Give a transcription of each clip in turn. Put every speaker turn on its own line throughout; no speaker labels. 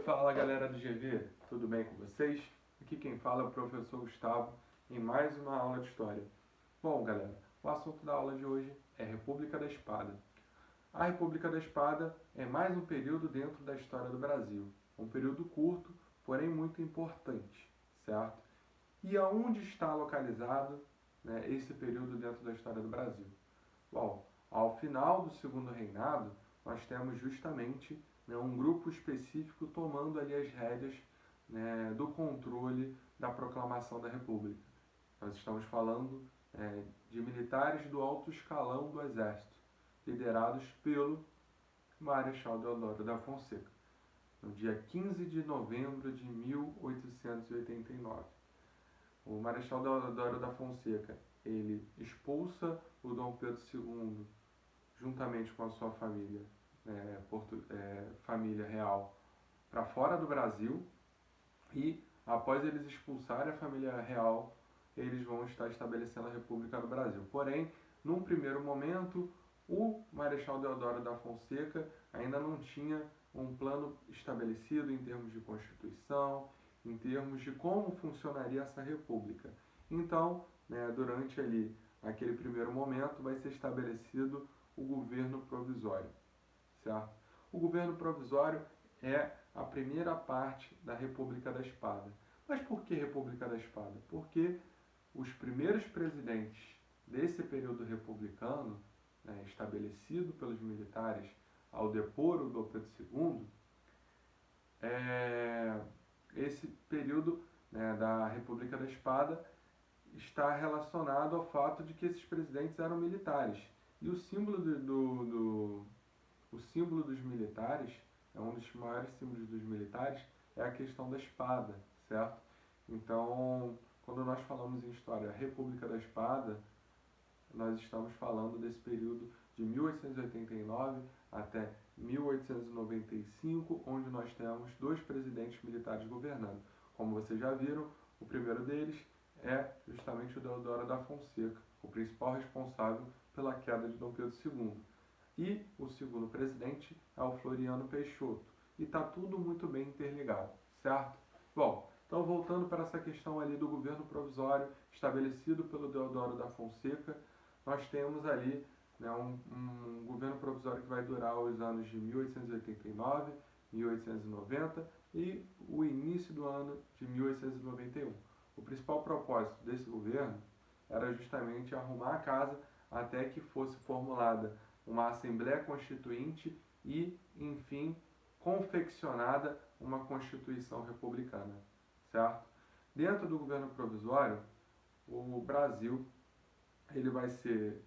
Fala galera do GV, tudo bem com vocês? Aqui quem fala é o professor Gustavo em mais uma aula de História. Bom galera, o assunto da aula de hoje é República da Espada. A República da Espada é mais um período dentro da história do Brasil. Um período curto, porém muito importante, certo? E aonde está localizado, esse período dentro da história do Brasil? Bom, ao final do Segundo Reinado, nós temos justamente um grupo específico tomando ali as rédeas do controle da proclamação da República. Nós estamos falando de militares do alto escalão do Exército, liderados pelo Marechal Deodoro da Fonseca, no dia 15 de novembro de 1889. O Marechal Deodoro da Fonseca, ele expulsa o Dom Pedro II, juntamente com a sua família, família real, para fora do Brasil, e após eles expulsarem a família real, eles vão estar estabelecendo a República no Brasil. Porém, num primeiro momento, o Marechal Deodoro da Fonseca ainda não tinha um plano estabelecido em termos de Constituição, em termos de como funcionaria essa república. Então, durante ali aquele primeiro momento, vai ser estabelecido o governo provisório, certo? O governo provisório é a primeira parte da República da Espada. Mas por que República da Espada? Porque os primeiros presidentes desse período republicano, estabelecido pelos militares ao depor o Dom Pedro II, esse período da República da Espada está relacionado ao fato de que esses presidentes eram militares. E o símbolo o símbolo dos militares, um dos maiores símbolos dos militares, é a questão da espada, certo? Então, quando nós falamos em história, a República da Espada, nós estamos falando desse período de 1889 até 1895, onde nós temos dois presidentes militares governando. Como vocês já viram, o primeiro deles é justamente o Deodoro da Fonseca, o principal responsável pela queda de Dom Pedro II. E o segundo presidente é o Floriano Peixoto. E está tudo muito bem interligado, certo? Bom, então voltando para essa questão ali do governo provisório estabelecido pelo Deodoro da Fonseca, nós temos ali um governo provisório que vai durar os anos de 1889, 1890 e o início do ano de 1891. O principal propósito desse governo era justamente arrumar a casa até que fosse formulada uma Assembleia Constituinte e, enfim, confeccionada uma Constituição Republicana, certo? Dentro do governo provisório, o Brasil ele vai ser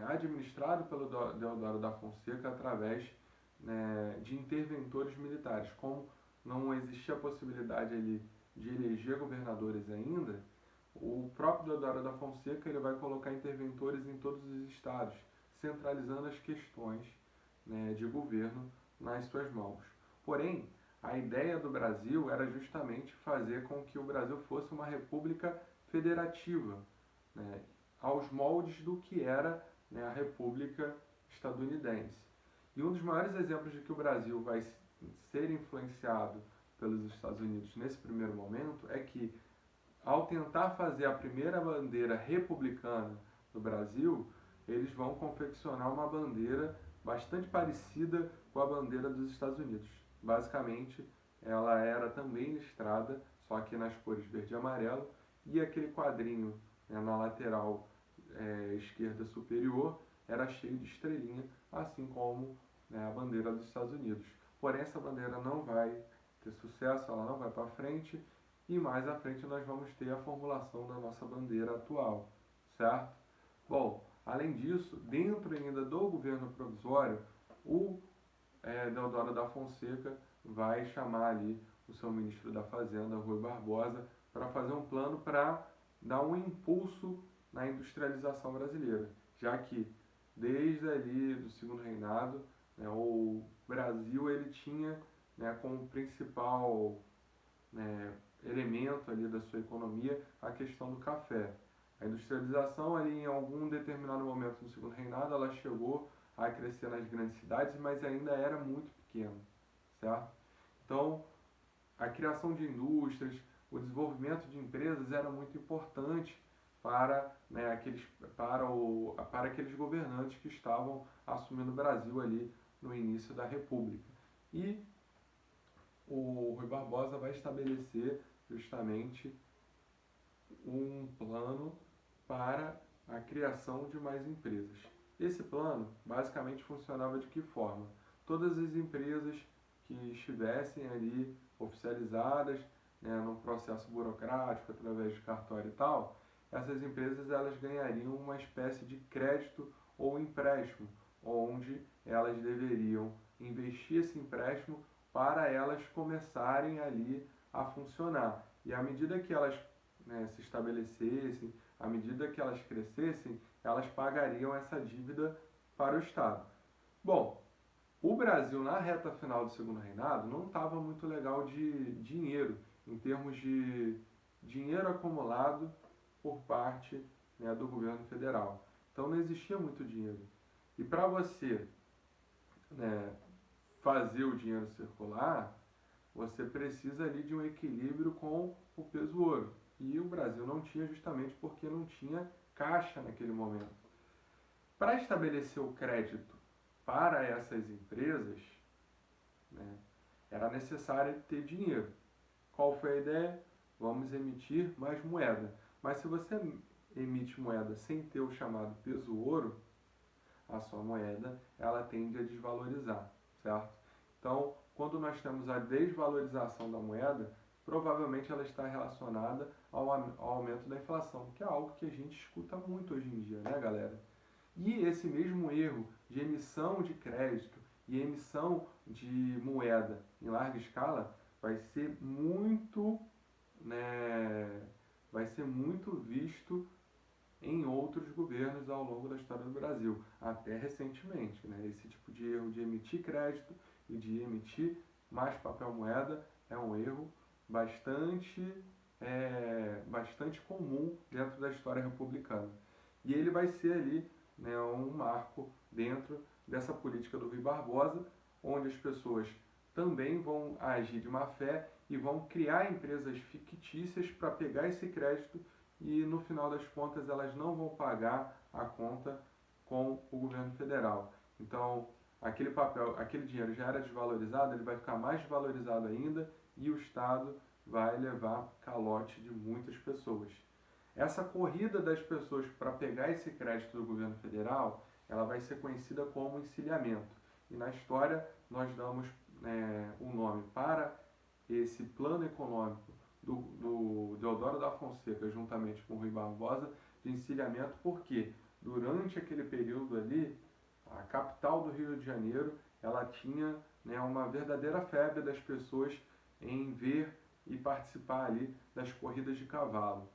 administrado pelo Deodoro da Fonseca através de interventores militares. Como não existia a possibilidade ali de eleger governadores ainda, o próprio Deodoro da Fonseca ele vai colocar interventores em todos os estados, centralizando as questões de governo nas suas mãos. Porém, a ideia do Brasil era justamente fazer com que o Brasil fosse uma república federativa, aos moldes do que era a República Estadunidense. E um dos maiores exemplos de que o Brasil vai ser influenciado pelos Estados Unidos nesse primeiro momento é que, ao tentar fazer a primeira bandeira republicana do Brasil, eles vão confeccionar uma bandeira bastante parecida com a bandeira dos Estados Unidos. Basicamente, ela era também listrada, só que nas cores verde e amarelo, e aquele quadrinho na lateral esquerda superior era cheio de estrelinha, assim como a bandeira dos Estados Unidos. Porém, essa bandeira não vai ter sucesso, ela não vai para frente, e mais à frente nós vamos ter a formulação da nossa bandeira atual, certo? Bom, além disso, dentro ainda do governo provisório, o Deodoro da Fonseca vai chamar ali o seu ministro da Fazenda, Rui Barbosa, para fazer um plano para dar um impulso na industrialização brasileira, já que desde ali do Segundo Reinado, o Brasil ele tinha como principal elemento ali da sua economia a questão do café. A industrialização ali em algum determinado momento no Segundo Reinado, ela chegou a crescer nas grandes cidades, mas ainda era muito pequeno, certo? Então, a criação de indústrias, o desenvolvimento de empresas era muito importante para, né, para aqueles governantes que estavam assumindo o Brasil ali no início da República. E o Rui Barbosa vai estabelecer justamente um plano para a criação de mais empresas. Esse plano basicamente funcionava de que forma? Todas as empresas que estivessem ali oficializadas, né, num processo burocrático, através de cartório e tal, essas empresas elas ganhariam uma espécie de crédito ou empréstimo, onde elas deveriam investir esse empréstimo para elas começarem ali a funcionar. E à medida que elas, né, se estabelecessem, à medida que elas crescessem, elas pagariam essa dívida para o Estado. Bom, o Brasil na reta final do segundo reinado não estava muito legal de dinheiro, em termos de dinheiro acumulado por parte, né, do governo federal. Então não existia muito dinheiro. E para você, né, fazer o dinheiro circular, você precisa ali de um equilíbrio com o peso ouro. E o Brasil não tinha justamente porque não tinha caixa naquele momento. Para estabelecer o crédito para essas empresas, né, era necessário ter dinheiro. Qual foi a ideia? Vamos emitir mais moeda. Mas se você emite moeda sem ter o chamado peso ouro, a sua moeda ela tende a desvalorizar, certo? Então, quando nós temos a desvalorização da moeda, provavelmente ela está relacionada ao aumento da inflação, que é algo que a gente escuta muito hoje em dia, né, galera? E esse mesmo erro de emissão de crédito e emissão de moeda em larga escala né, vai ser muito visto em outros governos ao longo da história do Brasil, até recentemente. Né? Esse tipo de erro de emitir crédito e de emitir mais papel moeda é um erro bastante comum dentro da história republicana. E ele vai ser ali, né, um marco dentro dessa política do Rui Barbosa, onde as pessoas também vão agir de má fé e vão criar empresas fictícias para pegar esse crédito e no final das contas elas não vão pagar a conta com o governo federal. Então, aquele dinheiro já era desvalorizado, ele vai ficar mais desvalorizado ainda e o Estado vai levar calote de muitas pessoas. Essa corrida das pessoas para pegar esse crédito do governo federal, ela vai ser conhecida como encilhamento. E na história nós damos o nome para esse plano econômico do Deodoro da Fonseca, juntamente com o Rui Barbosa, de encilhamento, porque durante aquele período ali, a capital do Rio de Janeiro, ela tinha, né, uma verdadeira febre das pessoas em ver e participar ali das corridas de cavalo.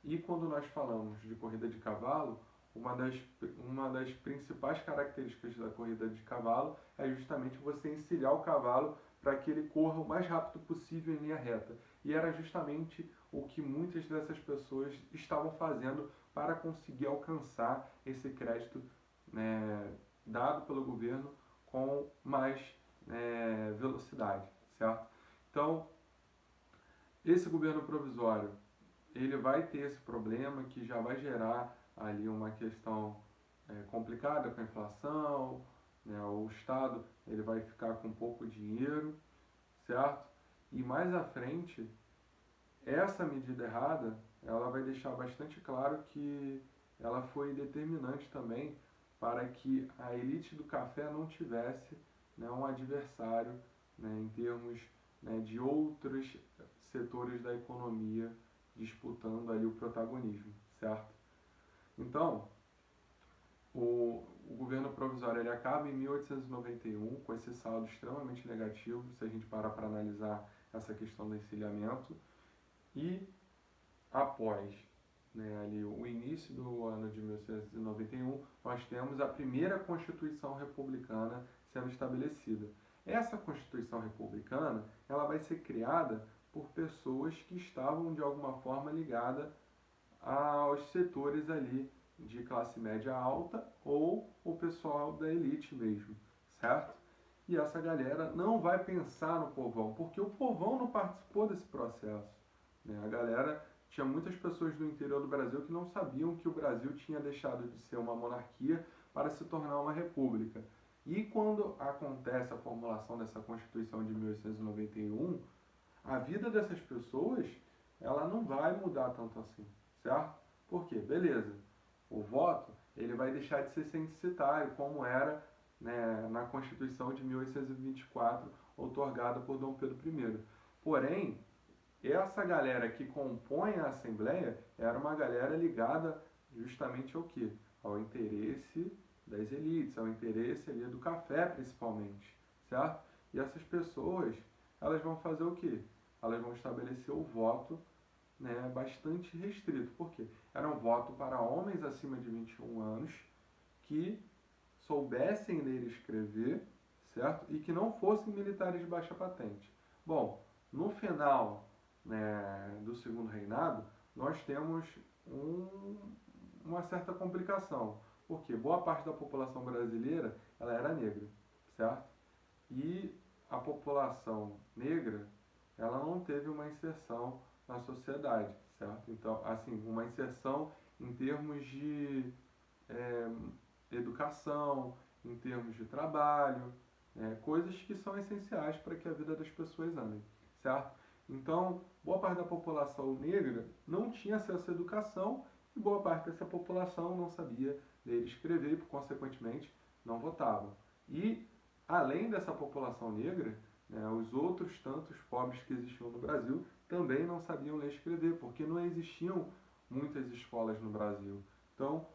E quando nós falamos de corrida de cavalo, uma das principais características da corrida de cavalo é justamente você encilhar o cavalo para que ele corra o mais rápido possível em linha reta. E era justamente o que muitas dessas pessoas estavam fazendo para conseguir alcançar esse crédito, né, dado pelo governo com mais velocidade, certo? Então, esse governo provisório ele vai ter esse problema que já vai gerar ali uma questão complicada com a inflação, né? O Estado ele vai ficar com pouco dinheiro, certo? E mais à frente, essa medida errada, ela vai deixar bastante claro que ela foi determinante também para que a elite do café não tivesse, né, um adversário, né, em termos, né, de outros setores da economia disputando ali o protagonismo, certo? Então, o governo provisório ele acaba em 1891 com esse saldo extremamente negativo, se a gente parar para analisar essa questão do encilhamento, e após, né, ali, o início do ano de 1891, nós temos a primeira Constituição Republicana sendo estabelecida. Essa Constituição Republicana ela vai ser criada por pessoas que estavam de alguma forma ligadas aos setores ali de classe média alta ou o pessoal da elite mesmo, certo? e essa galera não vai pensar no povão, porque o povão não participou desse processo, né? A galera, tinha muitas pessoas do interior do Brasil que não sabiam que o Brasil tinha deixado de ser uma monarquia para se tornar uma república. E quando acontece a formulação dessa Constituição de 1891, a vida dessas pessoas, ela não vai mudar tanto assim, certo? Por quê? Beleza, o voto, ele vai deixar de ser censitário, como era, né, na Constituição de 1824, outorgada por Dom Pedro I. Porém, essa galera que compõe a Assembleia era uma galera ligada justamente ao quê? Ao interesse das elites, ao interesse ali do café principalmente, certo? E essas pessoas, elas vão fazer o quê? Elas vão estabelecer o voto, né, bastante restrito. Por quê? Era um voto para homens acima de 21 anos que soubessem ler e escrever, certo? E que não fossem militares de baixa patente. Bom, no final, né, do segundo reinado, nós temos uma certa complicação, porque boa parte da população brasileira ela era negra, certo? E a população negra ela não teve uma inserção na sociedade, certo? Então, assim, uma inserção em termos de educação, em termos de trabalho, coisas que são essenciais para que a vida das pessoas ande, certo? Então, boa parte da população negra não tinha acesso à educação e boa parte dessa população não sabia ler e escrever e, consequentemente, não votavam. E, além dessa população negra, né, os outros tantos pobres que existiam no Brasil também não sabiam ler e escrever, porque não existiam muitas escolas no Brasil. Então,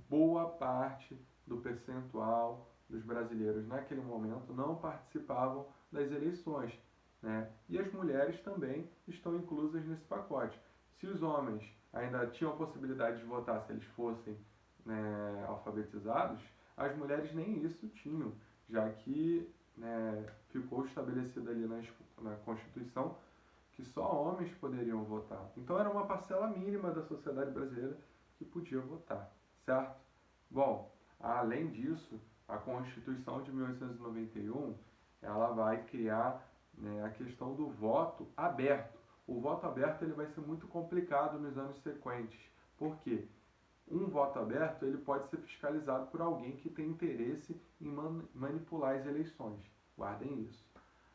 boa parte do percentual dos brasileiros naquele momento não participavam das eleições, né? E as mulheres também estão inclusas nesse pacote. Se os homens ainda tinham a possibilidade de votar se eles fossem, né, alfabetizados, as mulheres nem isso tinham, já que, né, ficou estabelecido ali na Constituição que só homens poderiam votar. Então era uma parcela mínima da sociedade brasileira que podia votar, certo? Bom, além disso, a Constituição de 1891 ela vai criar, né, a questão do voto aberto. O voto aberto ele vai ser muito complicado nos anos sequentes. Por quê? Um voto aberto ele pode ser fiscalizado por alguém que tem interesse em manipular as eleições. Guardem isso.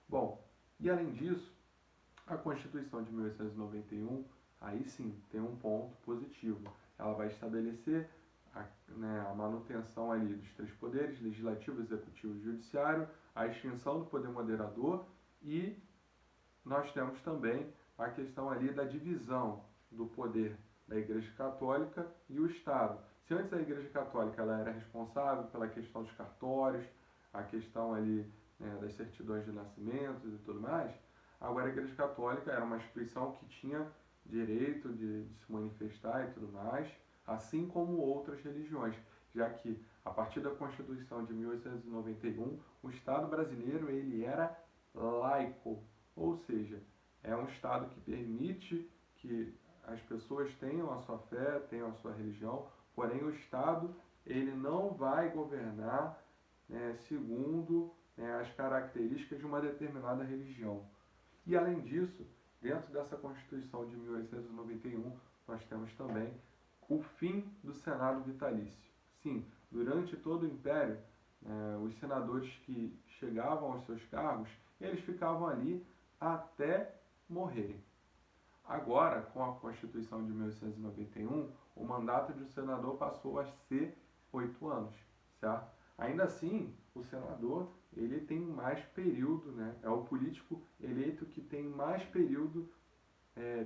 Bom, e além disso, a Constituição de 1891, aí sim, tem um ponto positivo. Ela vai estabelecer a manutenção ali dos três poderes, legislativo, executivo e judiciário, a extinção do poder moderador e nós temos também a questão ali da divisão do poder da Igreja Católica e o Estado. Se antes a Igreja Católica ela era responsável pela questão dos cartórios, a questão ali, né, das certidões de nascimentos e tudo mais, agora a Igreja Católica era uma instituição que tinha direito de se manifestar e tudo mais, assim como outras religiões, já que a partir da Constituição de 1891, o Estado brasileiro ele era laico, ou seja, é um Estado que permite que as pessoas tenham a sua fé, tenham a sua religião, porém o Estado ele não vai governar, né, segundo, né, as características de uma determinada religião. E além disso, dentro dessa Constituição de 1891, nós temos também o fim do Senado vitalício. Sim, durante todo o Império, os senadores que chegavam aos seus cargos, eles ficavam ali até morrerem. Agora, com a Constituição de 1891, o mandato de um senador passou a ser 8 anos, certo? Ainda assim, o senador ele tem mais período, né? É o político eleito que tem mais período,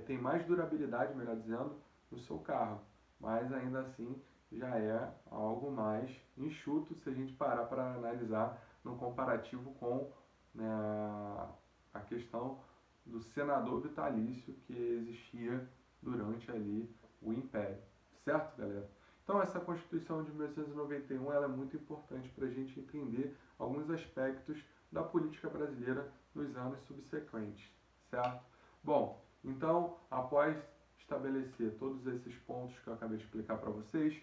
tem mais durabilidade, melhor dizendo, no seu cargo. Mas ainda assim já é algo mais enxuto se a gente parar para analisar no comparativo com, né, a questão do senador vitalício que existia durante ali o Império. Certo, galera? Então essa Constituição de 1891 ela é muito importante para a gente entender alguns aspectos da política brasileira nos anos subsequentes, certo? Bom, então após estabelecer todos esses pontos que eu acabei de explicar para vocês,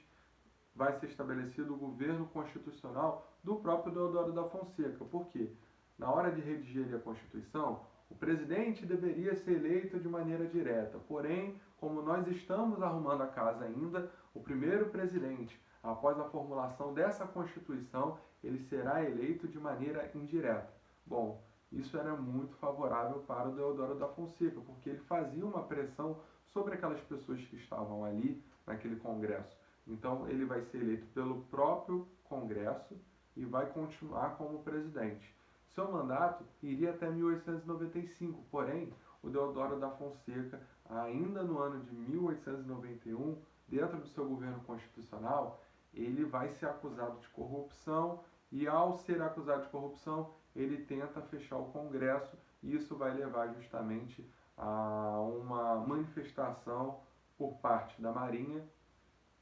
vai ser estabelecido o governo constitucional do próprio Deodoro da Fonseca. Por quê? na hora de redigir a Constituição, o presidente deveria ser eleito de maneira direta. Porém, como nós estamos arrumando a casa ainda, o primeiro presidente, após a formulação dessa Constituição, ele será eleito de maneira indireta. Bom, isso era muito favorável para o Deodoro da Fonseca, porque ele fazia uma pressão sobre aquelas pessoas que estavam ali naquele Congresso. Então, ele vai ser eleito pelo próprio Congresso e vai continuar como presidente. Seu mandato iria até 1895, porém, o Deodoro da Fonseca, ainda no ano de 1891, dentro do seu governo constitucional, ele vai ser acusado de corrupção e, ao ser acusado de corrupção, ele tenta fechar o Congresso e isso vai levar justamente a uma manifestação por parte da Marinha,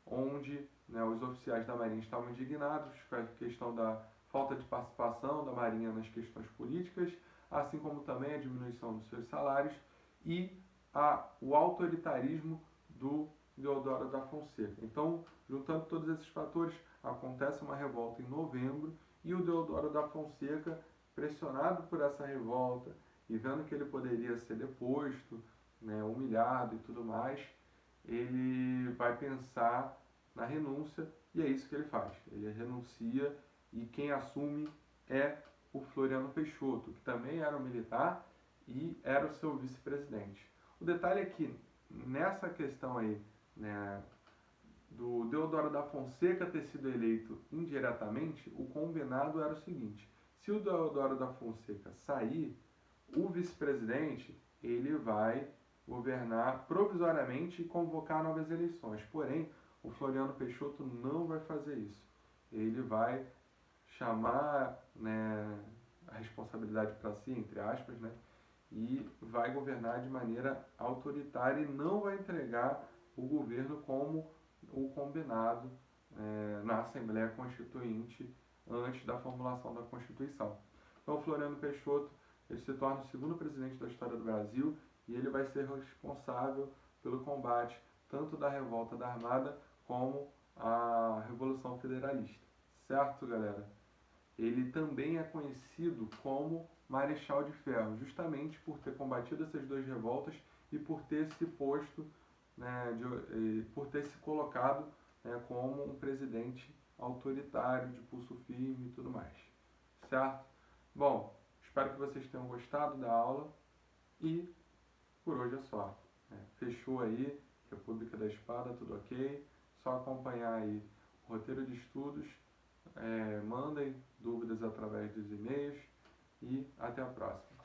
onde, né, os oficiais da Marinha estavam indignados com a questão da falta de participação da Marinha nas questões políticas, assim como também a diminuição dos seus salários e o autoritarismo do Deodoro da Fonseca. Então, juntando todos esses fatores, acontece uma revolta em novembro e o Deodoro da Fonseca, pressionado por essa revolta e vendo que ele poderia ser deposto, né, humilhado e tudo mais, ele vai pensar na renúncia e é isso que ele faz. Ele renuncia e quem assume é o Floriano Peixoto, que também era um militar e era o seu vice-presidente. O detalhe é que nessa questão aí, né, do Deodoro da Fonseca ter sido eleito indiretamente, o combinado era o seguinte: se o Deodoro da Fonseca sair, o vice-presidente ele vai governar provisoriamente e convocar novas eleições. Porém, o Floriano Peixoto não vai fazer isso. Ele vai chamar, né, a responsabilidade para si, entre aspas, né, e vai governar de maneira autoritária e não vai entregar o governo como o combinado na Assembleia Constituinte antes da formulação da Constituição. Então, Floriano Peixoto ele se torna o segundo presidente da história do Brasil e ele vai ser responsável pelo combate tanto da revolta da Armada como a Revolução Federalista. Certo, galera? Ele também é conhecido como Marechal de Ferro, justamente por ter combatido essas duas revoltas e por ter se posto, né, por ter se colocado, né, como um presidente autoritário, de pulso firme e tudo mais. Certo? Bom, espero que vocês tenham gostado da aula e por hoje é só. Fechou aí, República da Espada, tudo ok. Só acompanhar aí o roteiro de estudos, mandem dúvidas através dos e-mails e até a próxima.